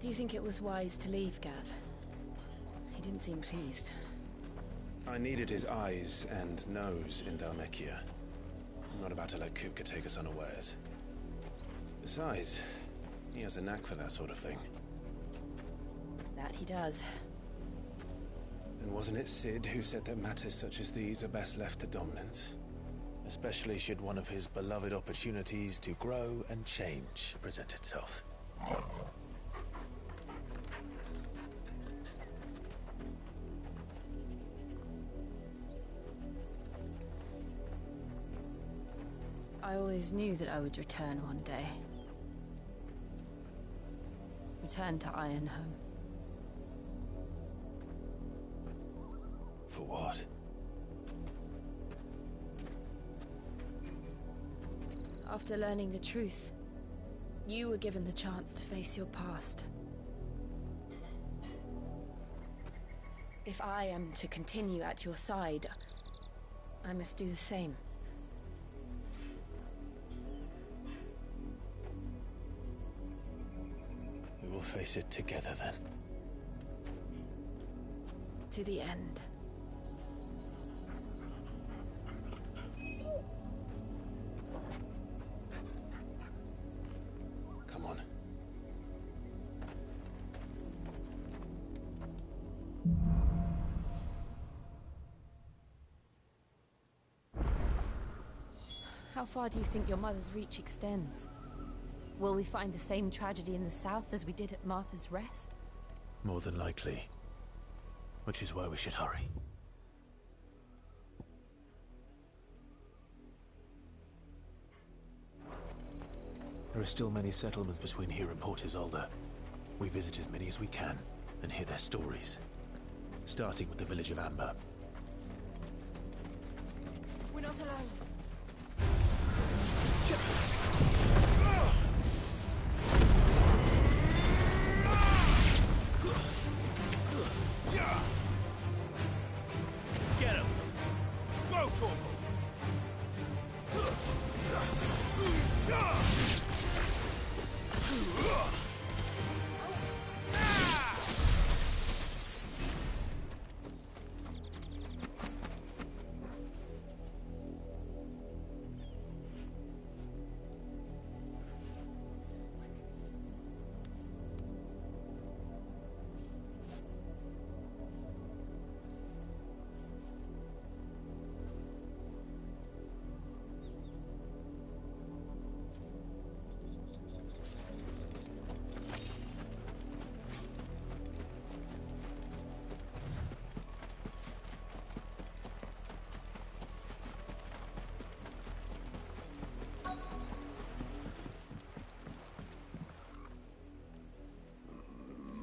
Do you think it was wise to leave, Gav? He didn't seem pleased. I needed his eyes and nose in Dhalmekia. I'm not about to let Kupka take us unawares. Besides, he has a knack for that sort of thing. That he does. And wasn't it Sid who said that matters such as these are best left to dominance? Especially should one of his beloved opportunities to grow and change present itself. I always knew that I would return one day. Return to Ironhome. For what? After learning the truth, you were given the chance to face your past. If I am to continue at your side, I must do the same. We will face it together then. To the end. Come on. How far do you think your mother's reach extends? Will we find the same tragedy in the south as we did at Martha's Rest? More than likely. Which is why we should hurry. There are still many settlements between here and Port Isolde. We visit as many as we can and hear their stories. Starting with the village of Amber. We're not alone. Get him! Go, Torgal!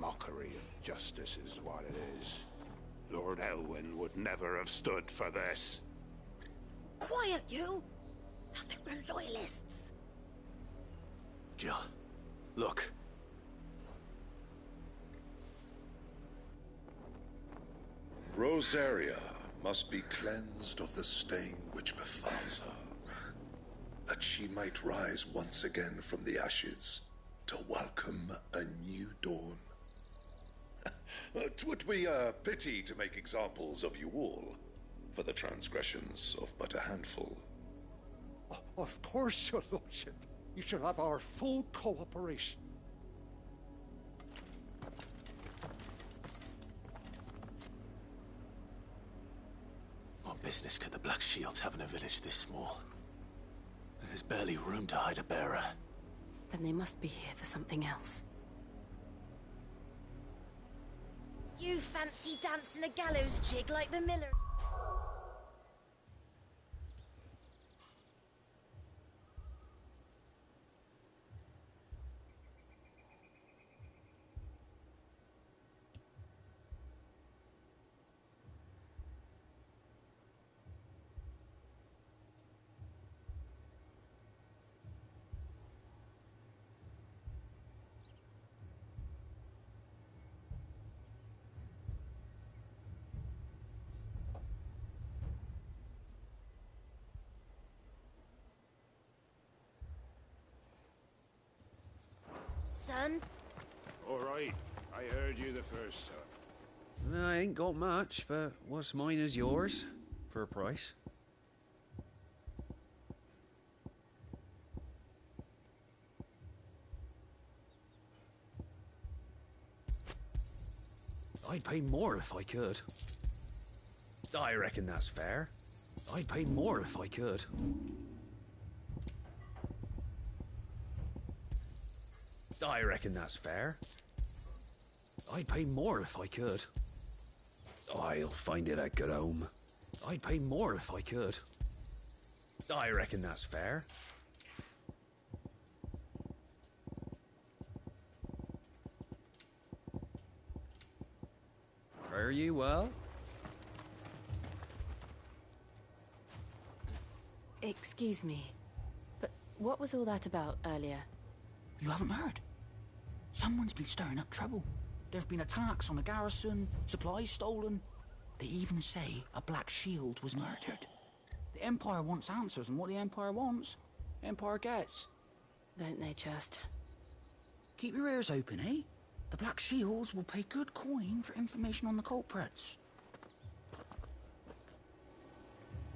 Mockery of justice is what it is. Lord Elwyn would never have stood for this. Quiet, you! I think we're loyalists. Jill, look. Rosaria must be cleansed of the stain which befalls her, that she might rise once again from the ashes to welcome a new dawn. 'Twould be a pity to make examples of you all, for the transgressions of but a handful. Of course, your lordship. You shall have our full cooperation. What business could the Black Shields have in a village this small? There's barely room to hide a bearer. Then they must be here for something else. You fancy dancing a gallows jig like the miller? Son, All right, I heard you the first time. I ain't got much, but what's mine is yours, for a price. I'd pay more if I could. I reckon that's fair. I'd pay more if I could. I reckon that's fair. I'd pay more if I could. I'll find it a good home. I'd pay more if I could. I reckon that's fair. Fare you well? Excuse me, but what was all that about earlier? You haven't heard? Someone's been stirring up trouble. There have been attacks on the garrison, supplies stolen. They even say a Black Shield was murdered. The Empire wants answers, and what the Empire wants, Empire gets. Don't they just? Keep your ears open, eh? The Black Shields will pay good coin for information on the culprits.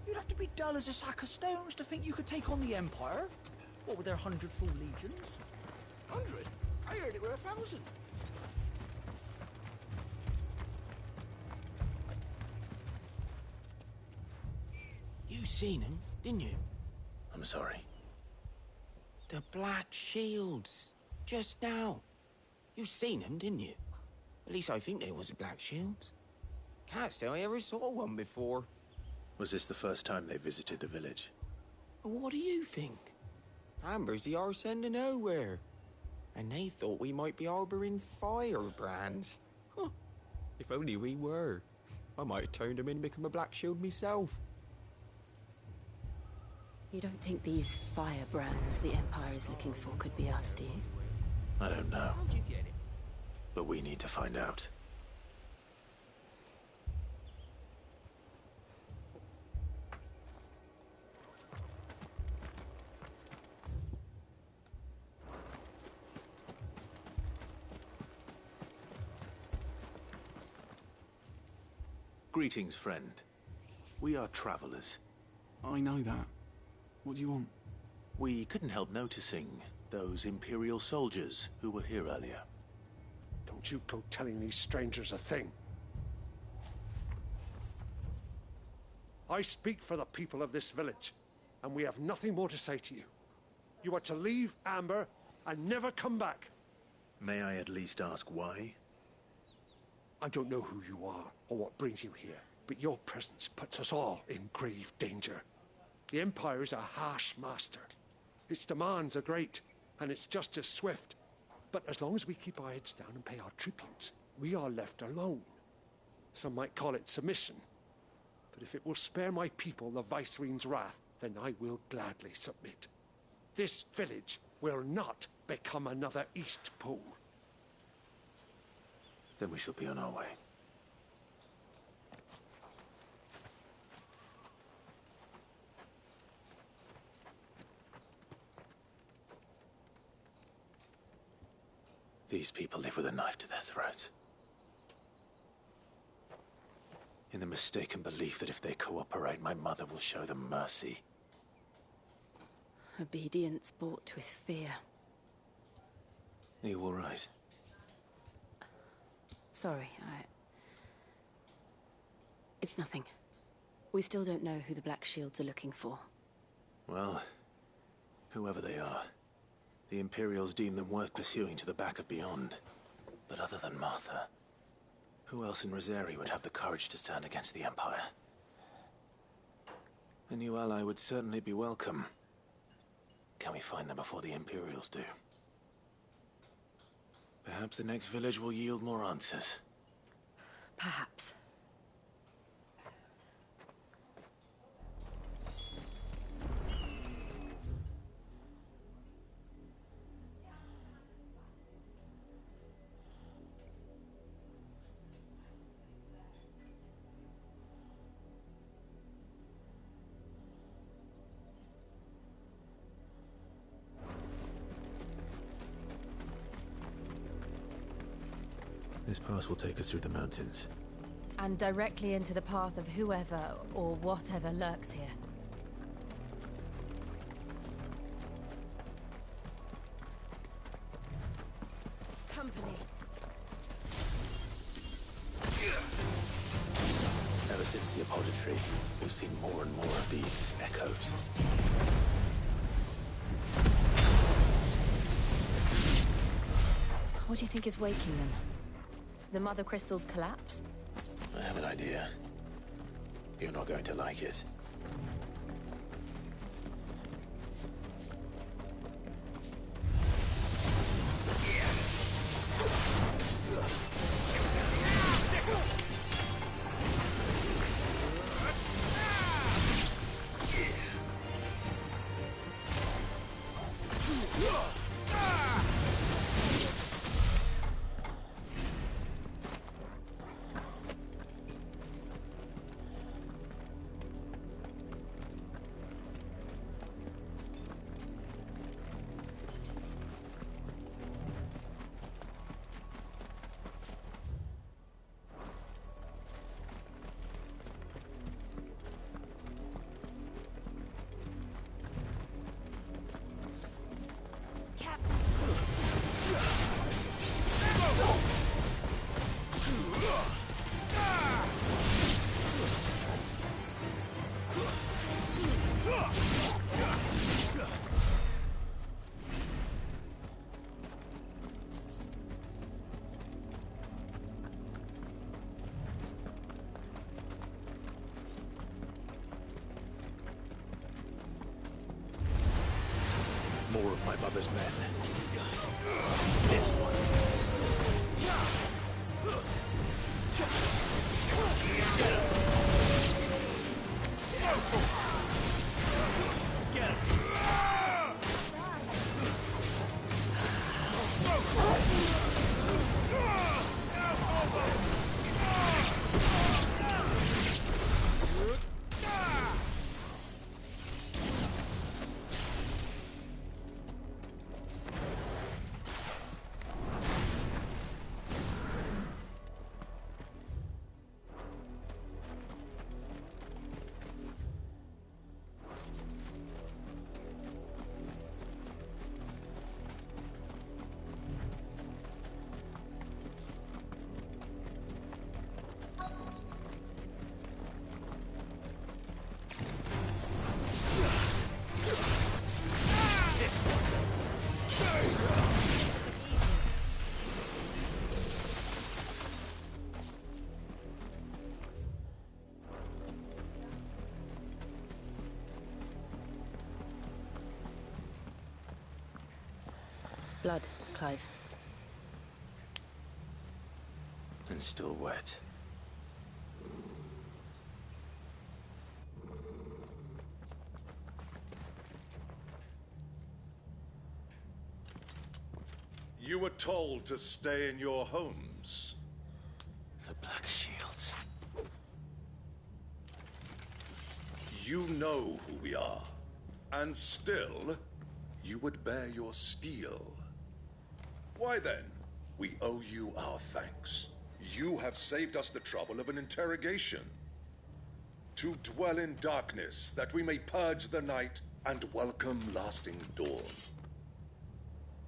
You'd have to be dull as a sack of stones to think you could take on the Empire. What with their 100 full legions? 100? I heard it were 1,000. You seen him, didn't you? I'm sorry. The Black Shields. Just now. You seen them, didn't you? At least I think they was the Black Shields. Can't say I ever saw one before. Was this the first time they visited the village? What do you think? Amber's the arse end of nowhere. And they thought we might be harbouring firebrands. Huh. If only we were. I might have turned them in and become a Black Shield myself. You don't think these firebrands the Empire is looking for could be us, do you? I don't know, How'd you get it? but we need to find out. Greetings, friend. We are travelers. I know that. What do you want? We couldn't help noticing those Imperial soldiers who were here earlier. Don't you go telling these strangers a thing. I speak for the people of this village, and we have nothing more to say to you. You are to leave Amber and never come back. May I at least ask why? I don't know who you are or what brings you here, but your presence puts us all in grave danger. The Empire is a harsh master. Its demands are great, and its justice swift. But as long as we keep our heads down and pay our tributes, we are left alone. Some might call it submission. But if it will spare my people the Viceroy's wrath, then I will gladly submit. This village will not become another Eastpool. Then we shall be on our way. These people live with a knife to their throats. In the mistaken belief that if they cooperate, my mother will show them mercy. Obedience bought with fear. Are you all right? Sorry, It's nothing. We still don't know who the Black Shields are looking for. Well, whoever they are, the Imperials deem them worth pursuing to the back of beyond. But other than Martha, who else in Rosari would have the courage to stand against the Empire? A new ally would certainly be welcome. Can we find them before the Imperials do? Perhaps the next village will yield more answers. Perhaps. This pass will take us through the mountains. And directly into the path of whoever or whatever lurks here. Company. Ever since the apodatory, we've seen more and more of these echoes. What do you think is waking them? The Mother Crystal's collapse? I have an idea. You're not going to like it. More of my mother's men. This one. Get him. Blood, Clive. And still wet. You were told to stay in your homes. The Black Shields. You know who we are. And still, you would bear your steel. Why then, we owe you our thanks. You have saved us the trouble of an interrogation. To dwell in darkness, that we may purge the night and welcome lasting dawn.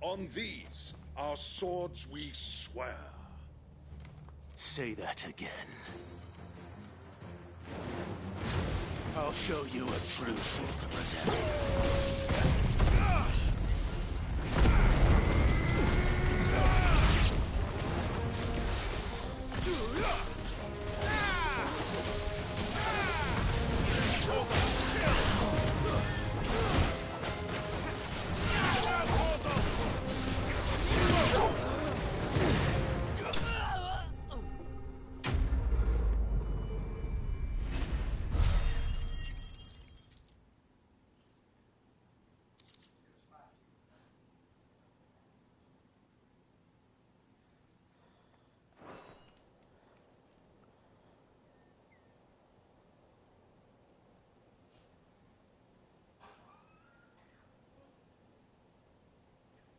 On these, our swords we swear. Say that again. I'll show you a true shield to present.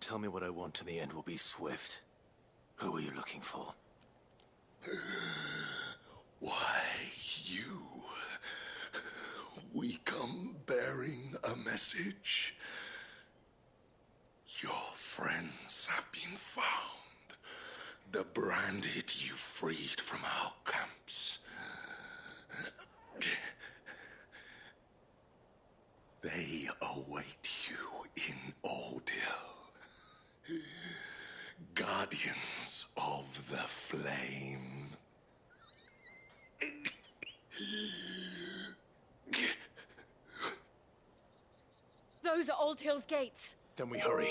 Tell me what I want and the end will be swift. Who are you looking for? Why, you... We come bearing a message. Your friends have been found. The branded you freed from our camps. They await you in Ordeal. Guardians of the Flame. Those are Old Hill's gates. Then we hurry.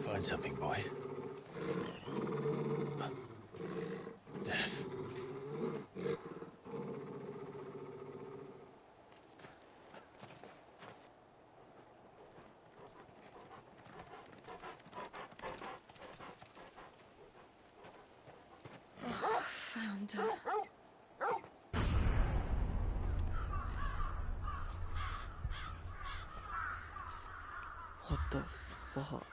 Find something, boy. Death. Found her. What the fuck?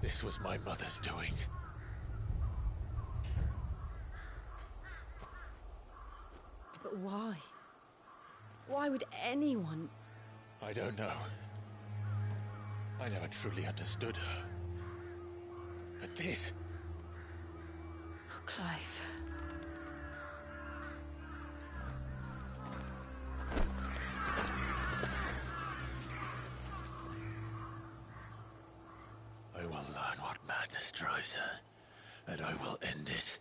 This was my mother's doing. But why? Why would anyone... I don't know. I never truly understood her. But this... Oh, Clive. I will learn what madness drives her, and I will end it.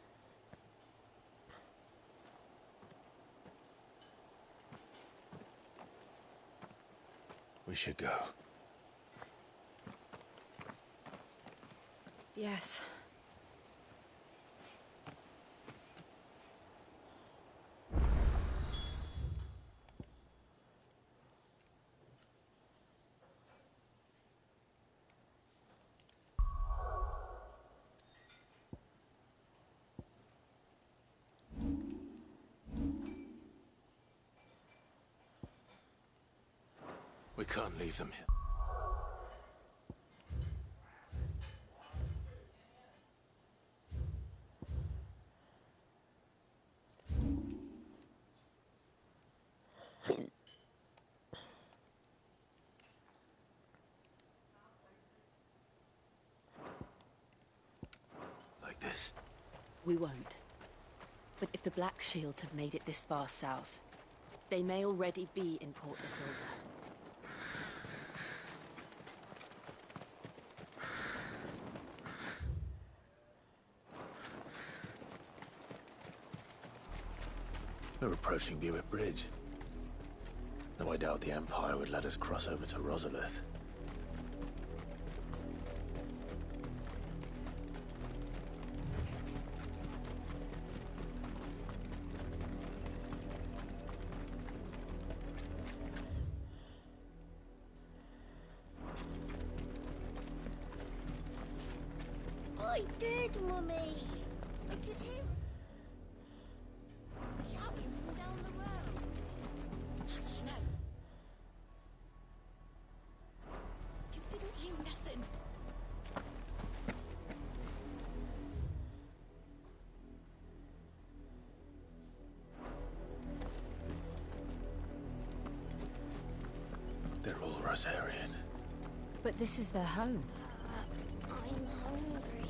We should go. Yes. We can't leave them here. Like this. We won't. But if the Black Shields have made it this far south, they may already be in Port Isolde. We're approaching Buick Bridge. Though I doubt the Empire would let us cross over to Rosalith. I did, Mummy. I could hear shouting from down the road. Hush, no. You didn't hear nothing. They're all Rosarian. But this is their home. I'm hungry.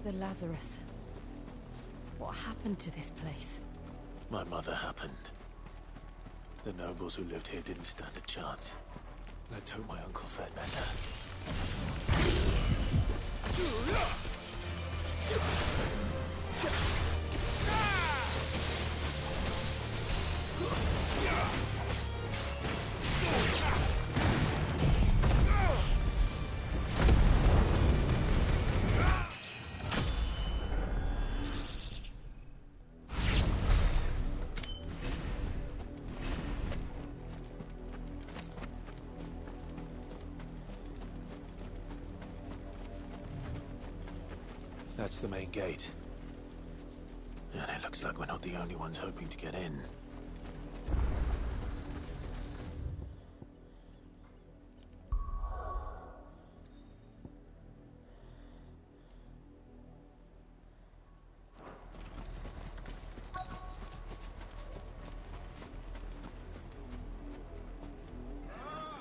The Lazarus. What happened to this place? My mother happened. The nobles who lived here didn't stand a chance. Let's hope my uncle fared better. That's the main gate. And it looks like we're not the only ones hoping to get in.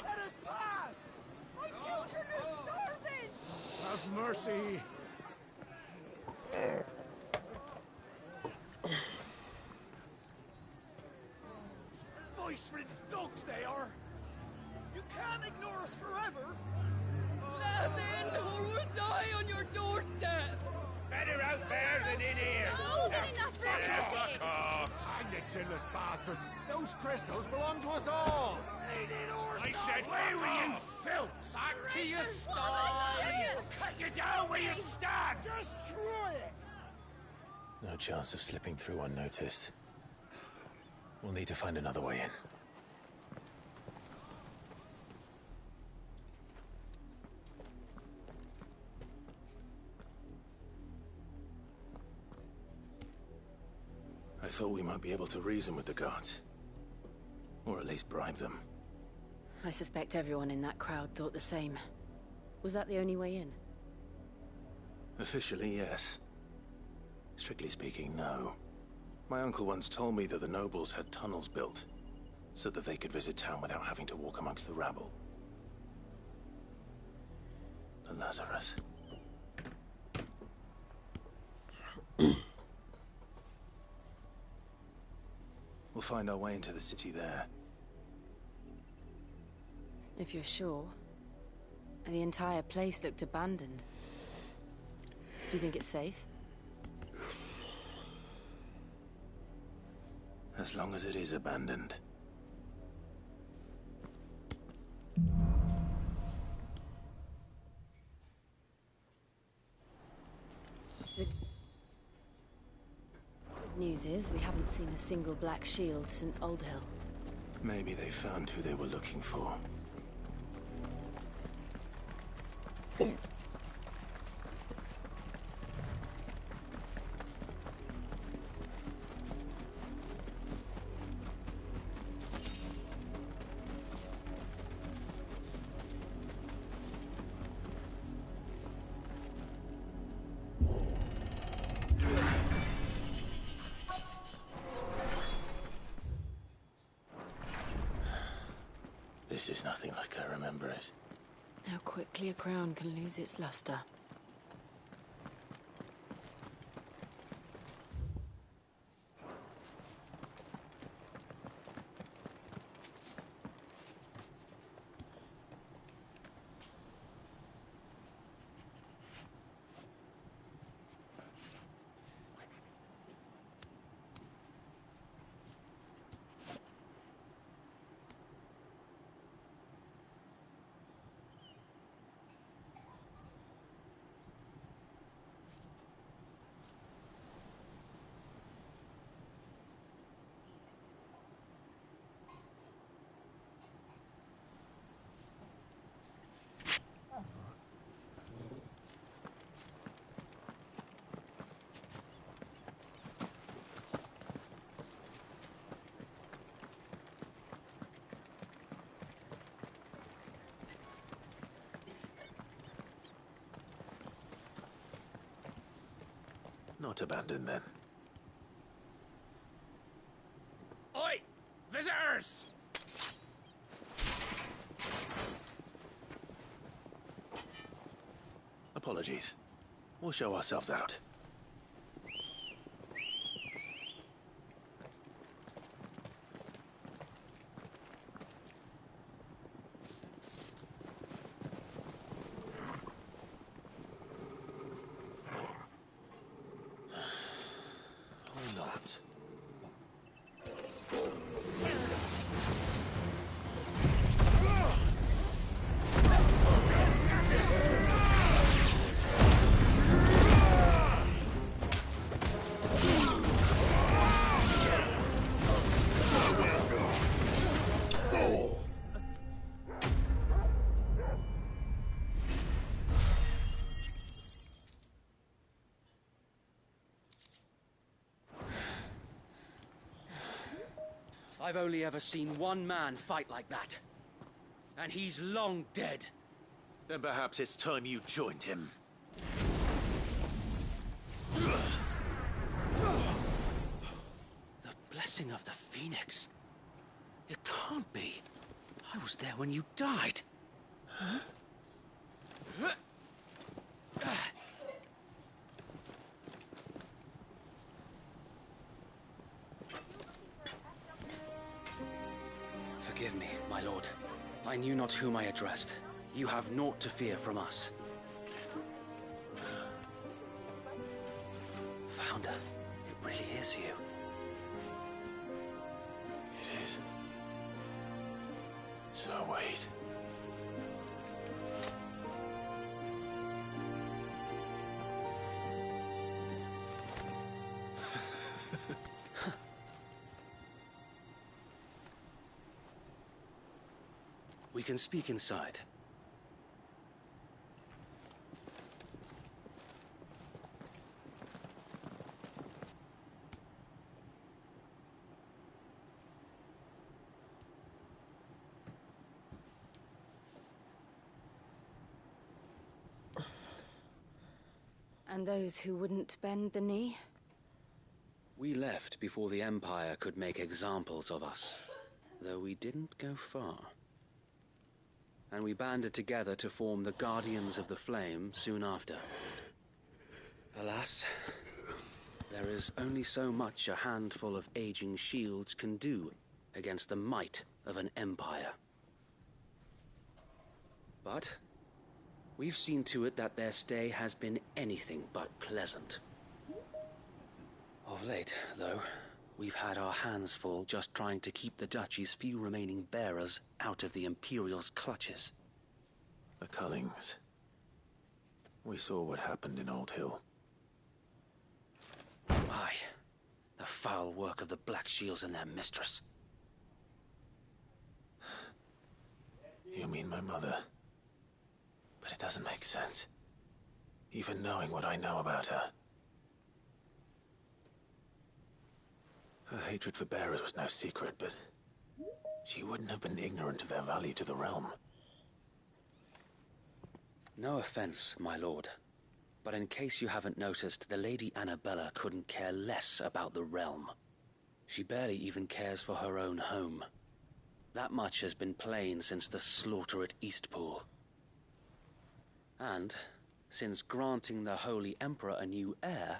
Let us pass! My children are starving! Have mercy! Voice-ridden dogs they are! You can't ignore us forever! Let us in, or we'll die on your doorstep! Better out there than in here! More than enough for everything! Hang the chinless bastards! Those crystals belong to us all! I said, where were you, filth? Back to your sties! Cut you down where you stand! Destroy it! No chance of slipping through unnoticed. We'll need to find another way in. I thought we might be able to reason with the guards. Or at least bribe them. I suspect everyone in that crowd thought the same. Was that the only way in? Officially, yes. Strictly speaking, no. My uncle once told me that the nobles had tunnels built, so that they could visit town without having to walk amongst the rabble. The Lazarus. We'll find our way into the city there. If you're sure. The entire place looked abandoned. Do you think it's safe? As long as it is abandoned. The good news is we haven't seen a single black shield since Old Hill. Maybe they found who they were looking for. This is nothing like I remember it. How quickly a crown can lose its luster. not abandoned then. Oi! Visitors! Apologies. We'll show ourselves out. Or not. I've only ever seen one man fight like that. And he's long dead. Then perhaps it's time you joined him. The blessing of the Phoenix. It can't be. I was there when you died. Huh? Forgive me, my lord. I knew not whom I addressed. You have naught to fear from us. Founder, it really is you. It is. So wait. We can speak inside. And those who wouldn't bend the knee? We left before the Empire could make examples of us, though we didn't go far. And we banded together to form the Guardians of the Flame soon after. Alas, there is only so much a handful of aging shields can do against the might of an empire. But we've seen to it that their stay has been anything but pleasant. Of late, though, we've had our hands full just trying to keep the Duchy's few remaining bearers out of the Imperial's clutches. The Cullings. We saw what happened in Old Hill. Aye. The foul work of the Black Shields and their mistress. You mean my mother? But it doesn't make sense. Even knowing what I know about her. Her hatred for bearers was no secret, but she wouldn't have been ignorant of their value to the realm. No offense, my lord. But in case you haven't noticed, the Lady Annabella couldn't care less about the realm. She barely even cares for her own home. That much has been plain since the slaughter at Eastpool. And, since granting the Holy Emperor a new heir,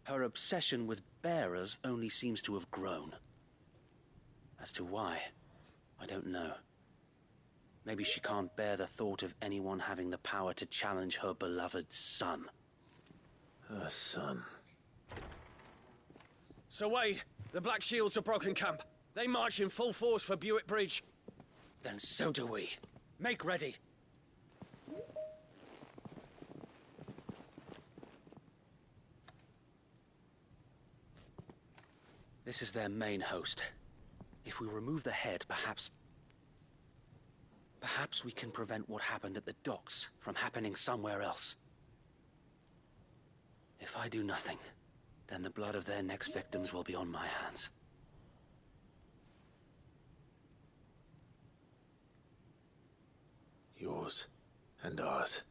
her obsession with bearers only seems to have grown. As to why, I don't know. Maybe she can't bear the thought of anyone having the power to challenge her beloved son. Her son. Sir Wade, the Black Shields have broken camp. They march in full force for Buick Bridge. Then so do we. Make ready. This is their main host. If we remove the head, perhaps we can prevent what happened at the docks from happening somewhere else. If I do nothing, then the blood of their next victims will be on my hands. Yours and ours.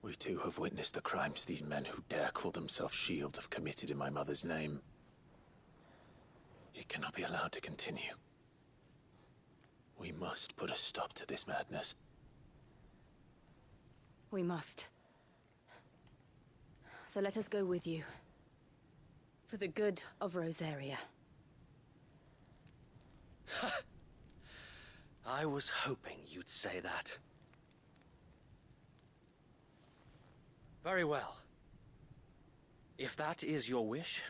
We too have witnessed the crimes these men who dare call themselves shields have committed in my mother's name. It cannot be allowed to continue. We must put a stop to this madness. We must. So let us go with you. For the good of Rosaria. I was hoping you'd say that. Very well. If that is your wish,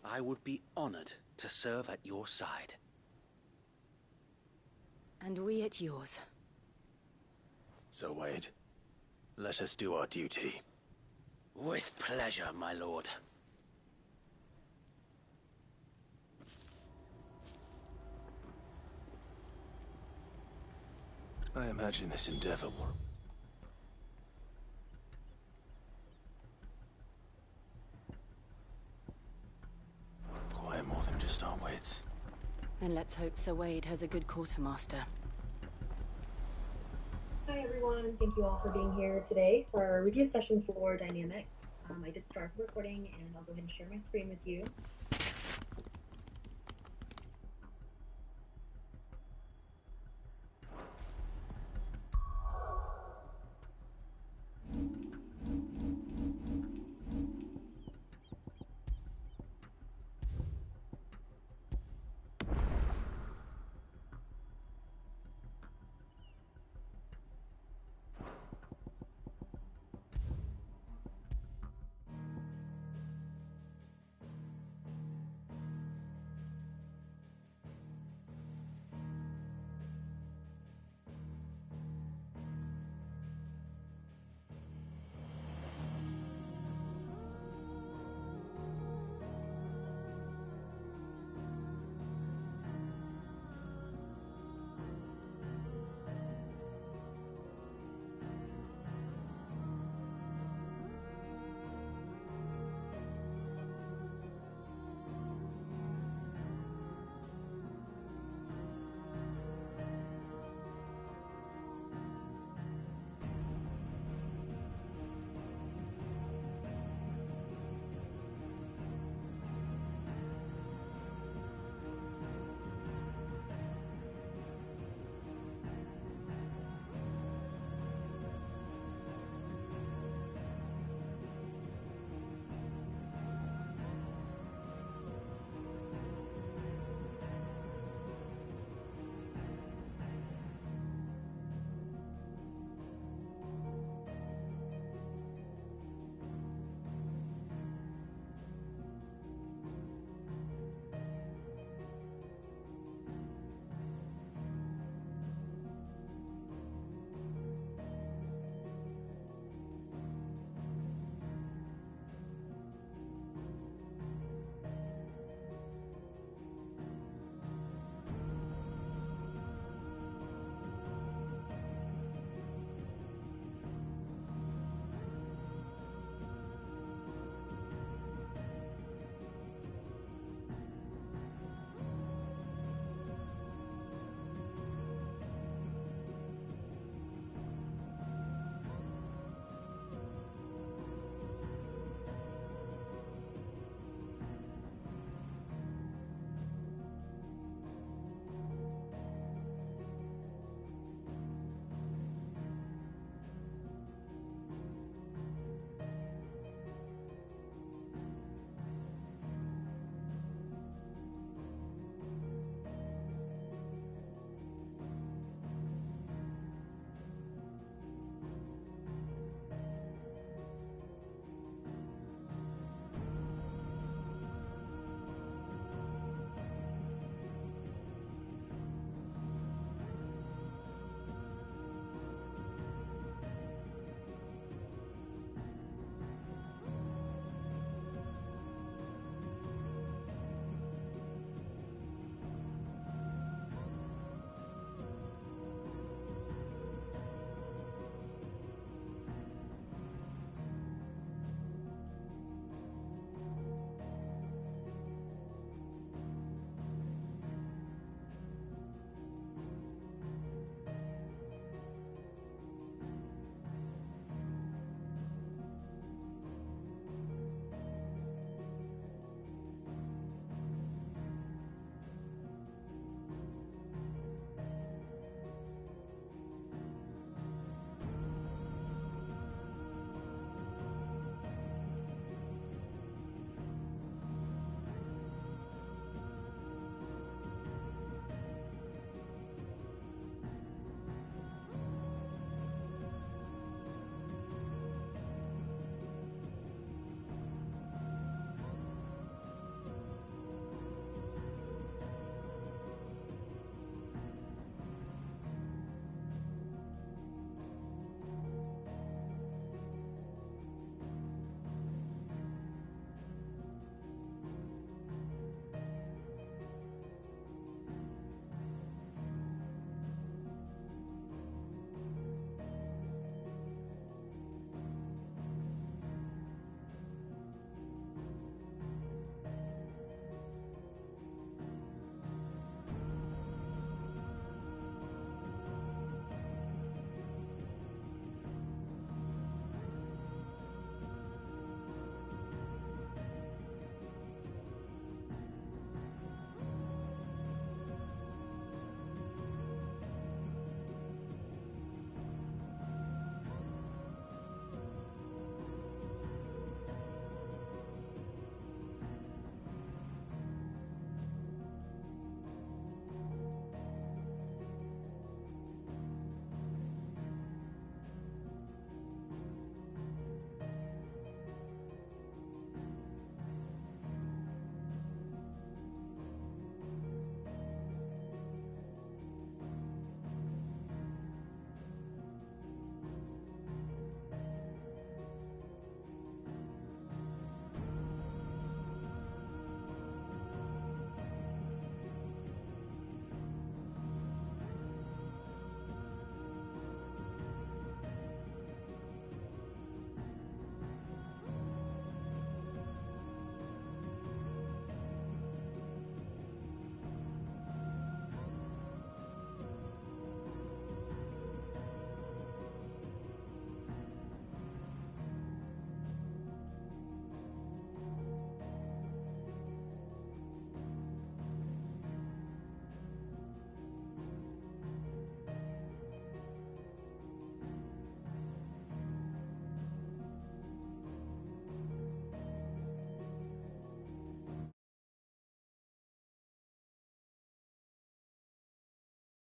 I would be honored to serve at your side. And we at yours. So, Wade, let us do our duty. With pleasure, my lord. I imagine this endeavor will... require more than just our wits. Then let's hope Sir Wade has a good quartermaster. Hi everyone, thank you all for being here today for our review session for Dynamics. I did start the recording and I'll go ahead and share my screen with you.